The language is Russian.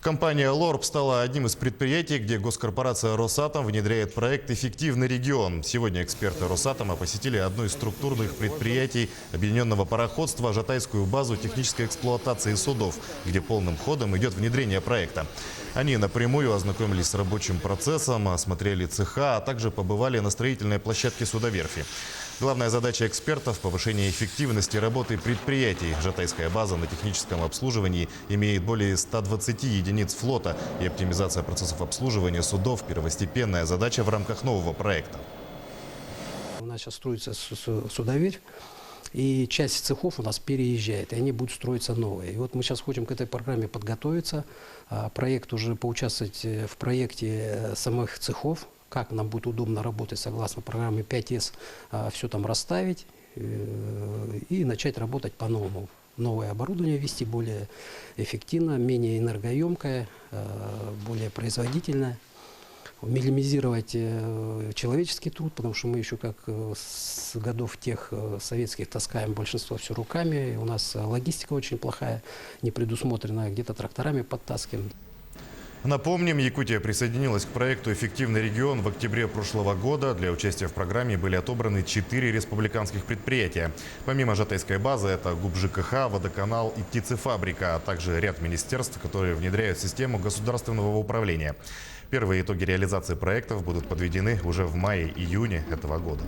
Компания «Лорб» стала одним из предприятий, где госкорпорация «Росатом» внедряет проект «Эффективный регион». Сегодня эксперты «Росатома» посетили одно из структурных предприятий объединенного пароходства – Жатайскую базу технической эксплуатации судов, где полным ходом идет внедрение проекта. Они напрямую ознакомились с рабочим процессом, осмотрели цеха, а также побывали на строительной площадке судоверфи. Главная задача экспертов – повышение эффективности работы предприятий. Жатайская база на техническом обслуживании имеет более 120 единиц флота, и оптимизация процессов обслуживания судов – первостепенная задача в рамках нового проекта. У нас сейчас строится судоверфь, и часть цехов у нас переезжает, и они будут строиться новые. И вот мы сейчас хотим к этой программе подготовиться, проект уже поучаствовать в проекте самых цехов, как нам будет удобно работать согласно программе 5С, все там расставить и начать работать по-новому. Новое оборудование ввести более эффективно, менее энергоемкое, более производительное. Минимизировать человеческий труд, потому что мы еще как с годов тех советских таскаем большинство все руками. У нас логистика очень плохая, не предусмотренная, где-то тракторами подтаскиваем. Напомним, Якутия присоединилась к проекту «Эффективный регион» в октябре прошлого года. Для участия в программе были отобраны 4 республиканских предприятия. Помимо Жатайской базы, это ГУП ЖКХ, Водоканал и птицефабрика, а также ряд министерств, которые внедряют систему государственного управления. Первые итоги реализации проектов будут подведены уже в мае-июне этого года.